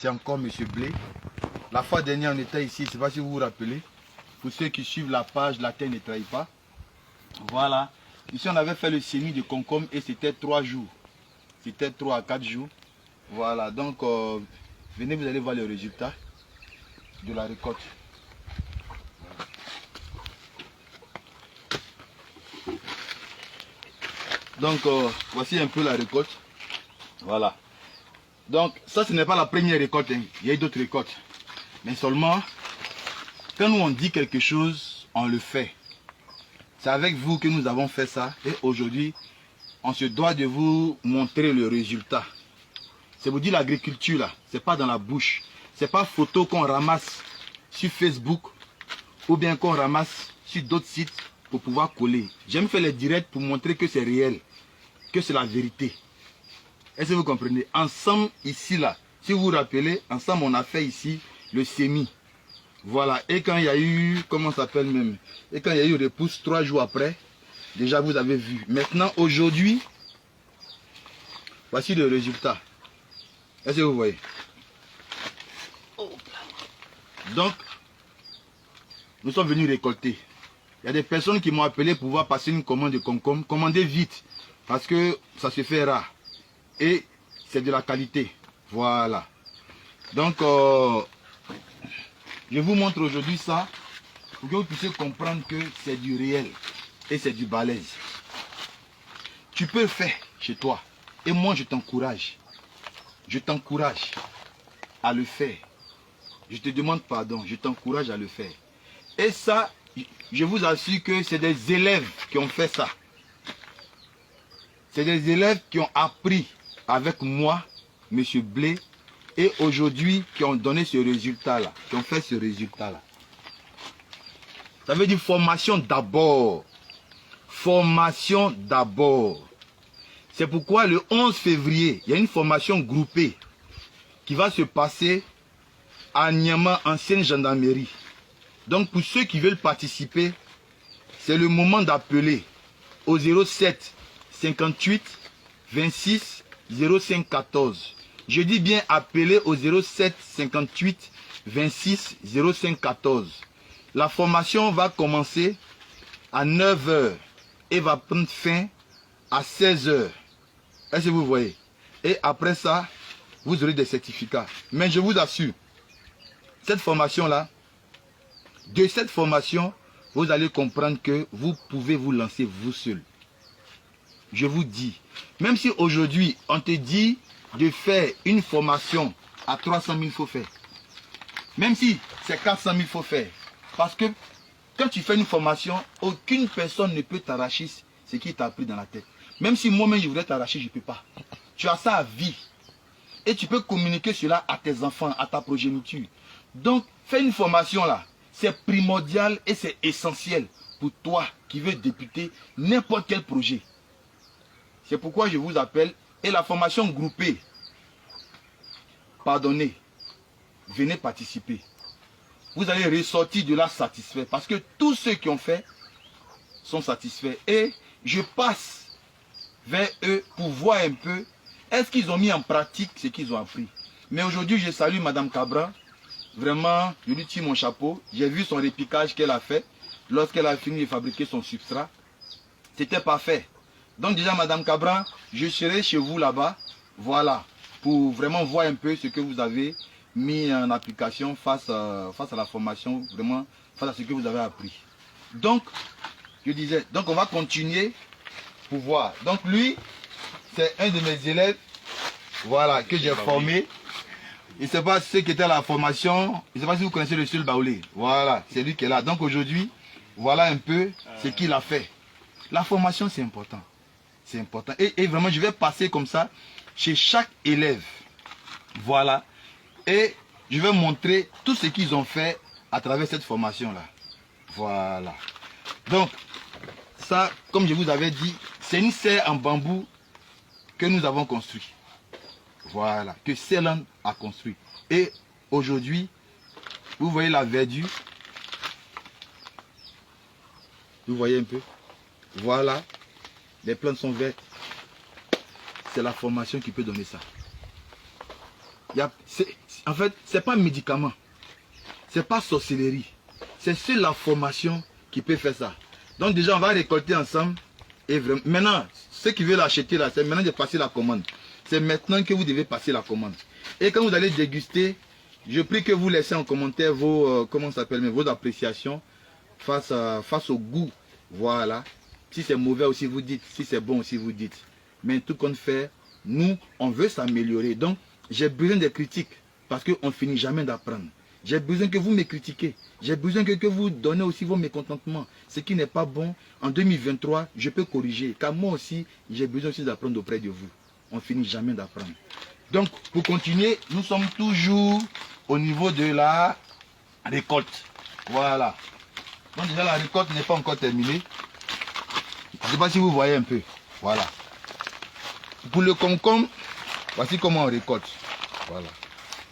C'est encore Monsieur Blé. La fois dernière, on était ici, je ne sais pas si vous vous rappelez. Pour ceux qui suivent la page, la terre ne trahit pas. Voilà. Ici, on avait fait le semis de concombre et c'était 3 jours. C'était 3 à 4 jours. Voilà. Donc, venez, vous allez voir le résultat de la récolte. Donc, voici un peu la récolte. Voilà. Donc, ça, ce n'est pas la première récolte. Hein. Il y a eu d'autres récoltes. Mais seulement, quand nous on dit quelque chose, on le fait. C'est avec vous que nous avons fait ça. Et aujourd'hui, on se doit de vous montrer le résultat. C'est vous dire l'agriculture là, c'est pas dans la bouche. C'est pas photo qu'on ramasse sur Facebook ou bien qu'on ramasse sur d'autres sites pour pouvoir coller. J'aime faire les directs pour montrer que c'est réel, que c'est la vérité. Est-ce que vous comprenez? Ensemble, ici, là, si vous vous rappelez, ensemble, on a fait ici le semis. Voilà. Et quand il y a eu, comment ça s'appelle même? Et quand il y a eu repousse 3 jours après, déjà vous avez vu. Maintenant, aujourd'hui, voici le résultat. Est-ce que vous voyez? Donc, nous sommes venus récolter. Il y a des personnes qui m'ont appelé pour pouvoir passer une commande de concombre. Commandez vite, parce que ça se fait rare. Et c'est de la qualité. Voilà. Donc, je vous montre aujourd'hui ça pour que vous puissiez comprendre que c'est du réel et c'est du balèze. Tu peux le faire chez toi. Et moi, je t'encourage. Je t'encourage à le faire. Je te demande pardon. Je t'encourage à le faire. Et ça, je vous assure que c'est des élèves qui ont fait ça. C'est des élèves qui ont appris avec moi, Monsieur Blé, et aujourd'hui qui ont donné ce résultat-là, qui ont fait ce résultat-là. Ça veut dire formation d'abord. Formation d'abord. C'est pourquoi le 11 février, il y a une formation groupée qui va se passer à Niama, ancienne gendarmerie. Donc pour ceux qui veulent participer, c'est le moment d'appeler au 07 58 26 05 14. Je dis bien appeler au 07 58 26 05 14. La formation va commencer à 9 h et va prendre fin à 16 h. Est-ce que vous voyez? Et après ça, vous aurez des certificats. Mais je vous assure, cette formation-là, de cette formation, vous allez comprendre que vous pouvez vous lancer vous seul. Je vous dis, même si aujourd'hui, on te dit de faire une formation à 300 000, il faut faire. Même si c'est 400 000, il faut faire. Parce que quand tu fais une formation, aucune personne ne peut t'arracher ce qui t'a appris dans la tête. Même si moi-même je voudrais t'arracher, je ne peux pas. Tu as ça à vie. Et tu peux communiquer cela à tes enfants, à ta progéniture. Donc, fais une formation là. C'est primordial et c'est essentiel pour toi qui veux débuter n'importe quel projet. C'est pourquoi je vous appelle. Et la formation groupée, pardonnez, venez participer. Vous allez ressortir de là satisfait. Parce que tous ceux qui ont fait sont satisfaits. Et je passe vers eux pour voir un peu est-ce qu'ils ont mis en pratique ce qu'ils ont appris. Mais aujourd'hui, je salue Madame Cabran. Vraiment, je lui tire mon chapeau. J'ai vu son répiquage qu'elle a fait lorsqu'elle a fini de fabriquer son substrat. C'était parfait. Donc déjà, Madame Cabran, je serai chez vous là-bas. Voilà. Pour vraiment voir un peu ce que vous avez mis en application face à la formation. Vraiment, face à ce que vous avez appris. Donc, je disais, donc on va continuer pour voir. Donc lui, c'est un de mes élèves, voilà, que j'ai formé. Il ne sait pas ce qu'était la formation. Je ne sais pas si vous connaissez le Sul Baoulé. Voilà, c'est lui qui est là. Donc aujourd'hui, voilà un peu ce qu'il a fait. La formation, c'est important. C'est important. Et vraiment, je vais passer comme ça chez chaque élève. Voilà. Et je vais montrer tout ce qu'ils ont fait à travers cette formation-là. Voilà. Donc, ça, comme je vous avais dit, c'est une serre en bambou que nous avons construit. Voilà, que Ceylan a construit. Et aujourd'hui, vous voyez la verdure. Vous voyez un peu. Voilà, les plantes sont vertes. C'est la formation qui peut donner ça. En fait, ce n'est pas un médicament. Ce n'est pas sorcellerie. C'est sur la formation qui peut faire ça. Donc déjà, on va récolter ensemble. Et vraiment, maintenant, ceux qui veulent acheter là, c'est maintenant de passer la commande. C'est maintenant que vous devez passer la commande. Et quand vous allez déguster, je prie que vous laissez en commentaire vos, comment ça s'appelle, vos appréciations face au goût. Voilà. Si c'est mauvais aussi, vous dites. Si c'est bon aussi, vous dites. Mais tout compte fait, nous, on veut s'améliorer. Donc, j'ai besoin de critiques parce qu'on ne finit jamais d'apprendre. J'ai besoin que vous me critiquez. J'ai besoin que vous donnez aussi vos mécontentements. Ce qui n'est pas bon, en 2023, je peux corriger. Car moi aussi, j'ai besoin aussi d'apprendre auprès de vous. On ne finit jamais d'apprendre. Donc, pour continuer, nous sommes toujours au niveau de la récolte. Voilà. Donc déjà, la récolte n'est pas encore terminée. Je ne sais pas si vous voyez un peu. Voilà. Pour le concombre, voici comment on récolte. Voilà.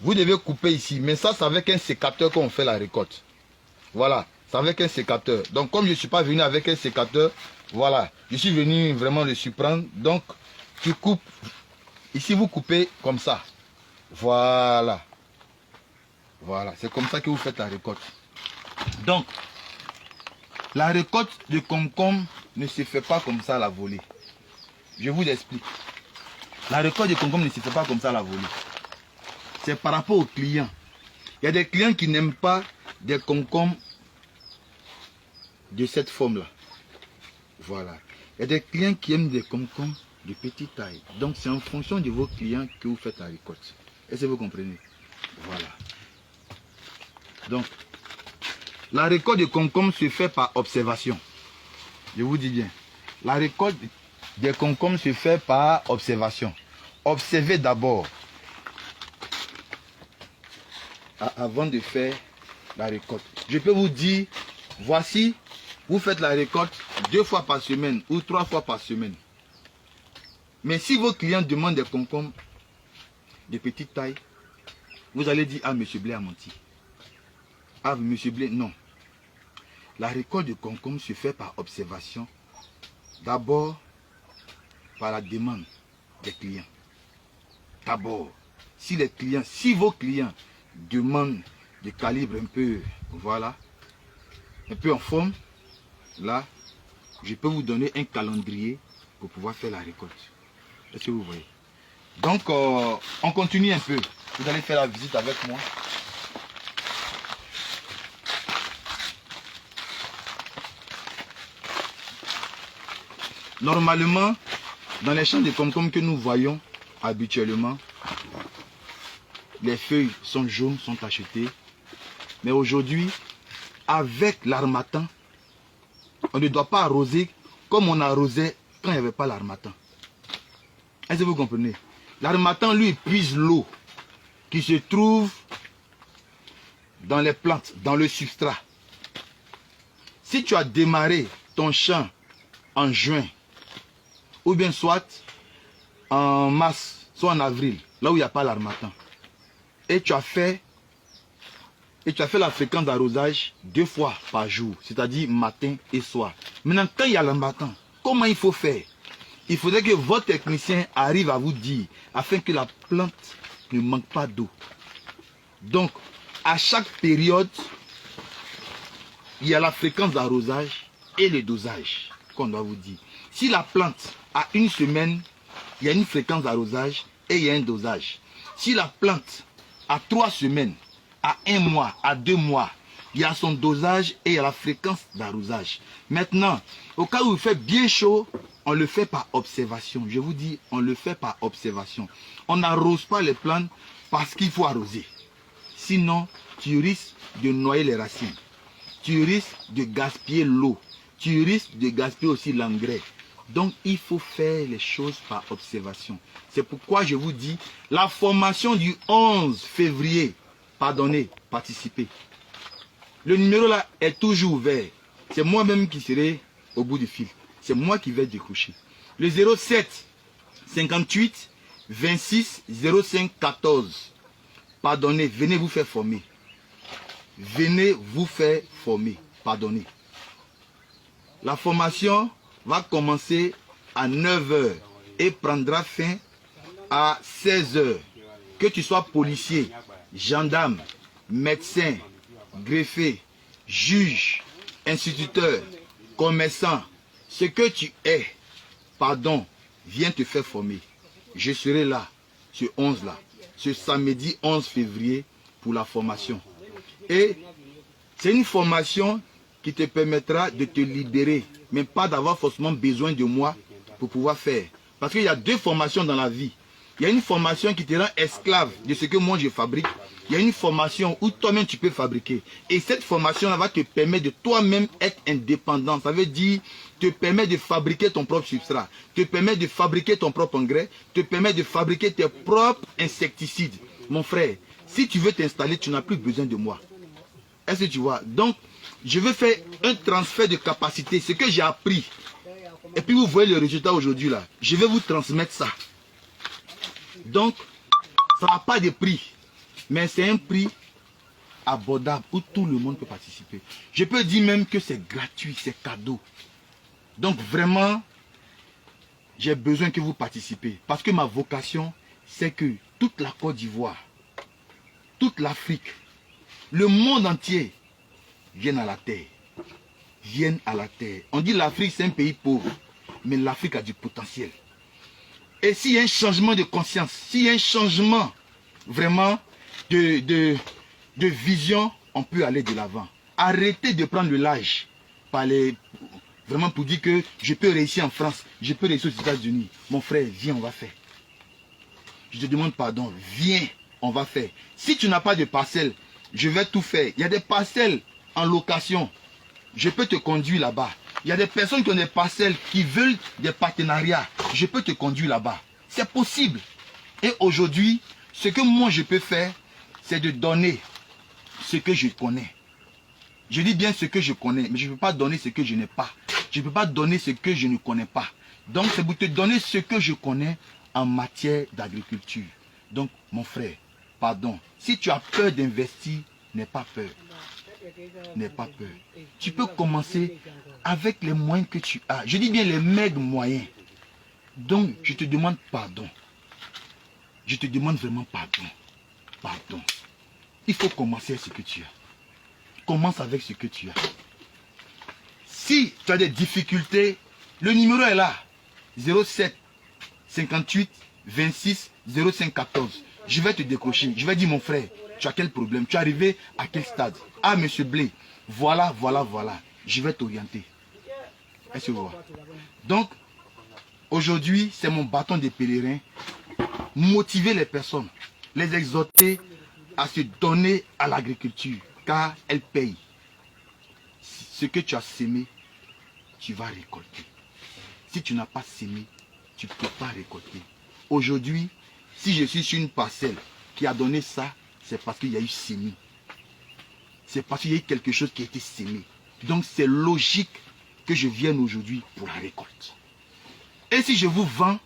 Vous devez couper ici. Mais ça, c'est avec un sécateur qu'on fait la récolte. Voilà. C'est avec un sécateur. Donc, comme je ne suis pas venu avec un sécateur, voilà. Je suis venu vraiment le surprendre. Donc, tu coupes. Ici, vous coupez comme ça. Voilà. Voilà. C'est comme ça que vous faites la récolte. Donc, la récolte de concombre ne se fait pas comme ça à la volée. Je vous explique. La récolte de concombre ne se fait pas comme ça à la volée. C'est par rapport aux clients. Il y a des clients qui n'aiment pas des concombres de cette forme-là. Voilà. Il y a des clients qui aiment des concombres de petite taille. Donc c'est en fonction de vos clients que vous faites la récolte. Est-ce que vous comprenez? Voilà. Donc, la récolte de concombres se fait par observation. Je vous dis bien. La récolte des concombres se fait par observation. Observez d'abord. Avant de faire la récolte. Je peux vous dire, voici, vous faites la récolte 2 fois par semaine ou 3 fois par semaine. Mais si vos clients demandent des concombres de petite taille, vous allez dire, ah, M. Blé a menti. Ah, M. Blé, non. La récolte de concombres se fait par observation. D'abord, par la demande des clients. D'abord, si vos clients demandent de calibre un peu, voilà, un peu en forme, là, je peux vous donner un calendrier pour pouvoir faire la récolte. Est-ce que vous voyez? Donc, on continue un peu. Vous allez faire la visite avec moi. Normalement, dans les champs de concombres que nous voyons habituellement, les feuilles sont jaunes, sont tachetées. Mais aujourd'hui, avec l'harmattan, on ne doit pas arroser comme on arrosait quand il n'y avait pas l'harmattan. Est-ce que vous comprenez? L'harmattan, lui, puise l'eau qui se trouve dans les plantes, dans le substrat. Si tu as démarré ton champ en juin, ou bien soit en mars, soit en avril, là où il n'y a pas l'harmattan, et tu as fait la fréquence d'arrosage 2 fois par jour, c'est-à-dire matin et soir. Maintenant, quand il y a l'harmattan, comment il faut faire? Il faudrait que votre technicien arrive à vous dire, afin que la plante ne manque pas d'eau. Donc, à chaque période, il y a la fréquence d'arrosage et le dosage qu'on doit vous dire. Si la plante a 1 semaine, il y a une fréquence d'arrosage et il y a un dosage. Si la plante a 3 semaines, à 1 mois, à 2 mois, il y a son dosage et il y a la fréquence d'arrosage. Maintenant, au cas où il fait bien chaud, on le fait par observation. Je vous dis, on le fait par observation. On n'arrose pas les plantes parce qu'il faut arroser. Sinon, tu risques de noyer les racines. Tu risques de gaspiller l'eau. Tu risques de gaspiller aussi l'engrais. Donc, il faut faire les choses par observation. C'est pourquoi je vous dis, la formation du 11 février, pardonnez, participez. Le numéro là est toujours ouvert. C'est moi-même qui serai au bout du fil. C'est moi qui vais décrocher. Le 07 58 26 05 14. Pardonnez, venez vous faire former. Venez vous faire former. Pardonnez. La formation va commencer à 9 h et prendra fin à 16 h. Que tu sois policier, gendarme, médecin, greffier, juge, instituteur, commerçant, ce que tu es, pardon, viens te faire former. Je serai là, ce 11 là, ce samedi 11 février pour la formation. Et c'est une formation qui te permettra de te libérer, mais pas d'avoir forcément besoin de moi pour pouvoir faire. Parce qu'il y a deux formations dans la vie. Il y a une formation qui te rend esclave de ce que moi je fabrique. Il y a une formation où toi-même tu peux fabriquer. Et cette formation-là va te permettre de toi-même être indépendant. Ça veut dire, te permettre de fabriquer ton propre substrat, te permettre de fabriquer ton propre engrais, te permettre de fabriquer tes propres insecticides. Mon frère, si tu veux t'installer, tu n'as plus besoin de moi. Est-ce que tu vois? Donc, je veux faire un transfert de capacité, ce que j'ai appris. Et puis vous voyez le résultat aujourd'hui là. Je vais vous transmettre ça. Donc, ça n'a pas de prix. Mais c'est un prix abordable où tout le monde peut participer. Je peux dire même que c'est gratuit, c'est cadeau. Donc vraiment, j'ai besoin que vous participez. Parce que ma vocation, c'est que toute la Côte d'Ivoire, toute l'Afrique, le monde entier vienne à la terre. Viennent à la terre. On dit l'Afrique c'est un pays pauvre, mais l'Afrique a du potentiel. Et s'il y a un changement de conscience, s'il y a un changement vraiment de vision, on peut aller de l'avant. Arrêtez de prendre le large vraiment pour dire que je peux réussir en France, je peux réussir aux États-Unis. Mon frère, viens, on va faire. Je te demande pardon, viens, on va faire. Si tu n'as pas de parcelle, je vais tout faire. Il y a des parcelles en location. Je peux te conduire là-bas. Il y a des personnes qui ont des parcelles qui veulent des partenariats. Je peux te conduire là-bas. C'est possible. Et aujourd'hui, ce que moi je peux faire, c'est de donner ce que je connais. Je dis bien ce que je connais, mais je ne peux pas donner ce que je n'ai pas. Je ne peux pas donner ce que je ne connais pas. Donc c'est pour te donner ce que je connais en matière d'agriculture. Donc mon frère, pardon, si tu as peur d'investir, n'aie pas peur. N'aie pas peur. Tu peux commencer avec les moyens que tu as. Je dis bien les maigres moyens. Donc, je te demande pardon. Je te demande vraiment pardon. Pardon. Il faut commencer avec ce que tu as. Commence avec ce que tu as. Si tu as des difficultés, le numéro est là. 07 58 26 05 14. Je vais te décrocher. Je vais dire mon frère, tu as quel problème? Tu es arrivé à quel stade? Ah, monsieur Blé, voilà. Je vais t'orienter. Est-ce que vous voyez? Donc, aujourd'hui, c'est mon bâton de pèlerin. Motiver les personnes, les exhorter à se donner à l'agriculture, car elle paye. Ce que tu as semé, tu vas récolter. Si tu n'as pas semé, tu ne peux pas récolter. Aujourd'hui, si je suis sur une parcelle qui a donné ça, c'est parce qu'il y a eu sémé. C'est parce qu'il y a eu quelque chose qui a été sémé. Donc c'est logique que je vienne aujourd'hui pour la récolte. Et si je vous vends,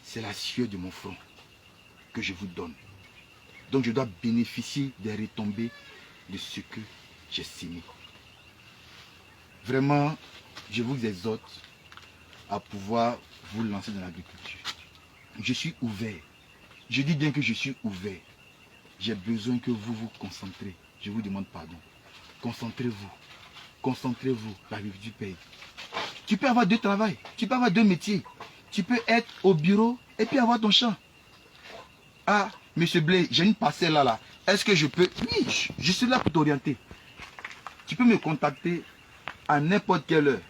c'est la sueur de mon front que je vous donne. Donc je dois bénéficier des retombées de ce que j'ai sémé. Vraiment, je vous exhorte à pouvoir vous lancer dans l'agriculture. Je suis ouvert. Je dis bien que je suis ouvert. J'ai besoin que vous vous concentrez. Je vous demande pardon. Concentrez-vous. Concentrez-vous. L'agriculture paye. Tu peux avoir deux travails. Tu peux avoir deux métiers. Tu peux être au bureau et puis avoir ton champ. Ah, monsieur Blé, j'ai une parcelle là. Est-ce que je peux... Oui, je suis là pour t'orienter. Tu peux me contacter à n'importe quelle heure.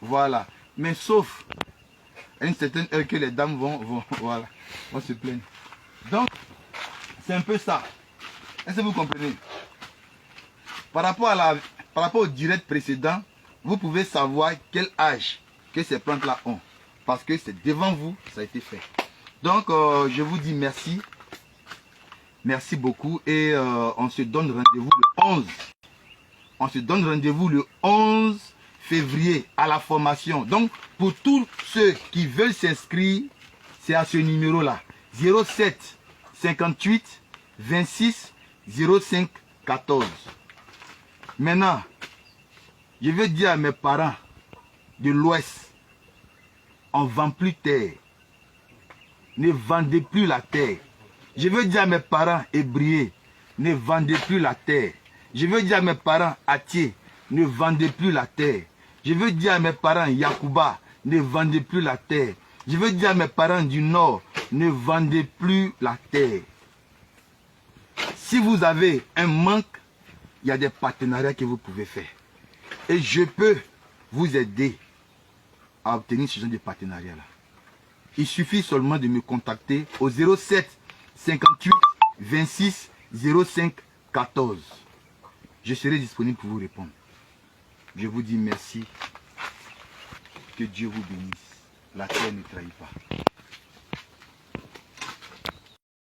Voilà. Mais sauf à une certaine heure que les dames vont se plaindre. Donc, c'est un peu ça. Est-ce que vous comprenez? Par rapport au direct précédent, vous pouvez savoir quel âge que ces plantes-là ont. Parce que c'est devant vous, ça a été fait. Donc, je vous dis merci. Merci beaucoup. Et on se donne rendez-vous le 11. On se donne rendez-vous le 11 février à la formation. Donc, pour tous ceux qui veulent s'inscrire, c'est à ce numéro-là. 07 58 26 05 14. Maintenant, je veux dire à mes parents de l'Ouest, on ne vend plus terre. Ne vendez plus la terre. Je veux dire à mes parents hébrieux, ne vendez plus la terre. Je veux dire à mes parents Atier, ne vendez plus la terre. Je veux dire à mes parents Yakuba, ne vendez plus la terre. Je veux dire à mes parents du Nord, ne vendez plus la terre. Si vous avez un manque, il y a des partenariats que vous pouvez faire. Et je peux vous aider à obtenir ce genre de partenariat-là. Il suffit seulement de me contacter au 07 58 26 05 14. Je serai disponible pour vous répondre. Je vous dis merci. Que Dieu vous bénisse. La terre ne trahit pas.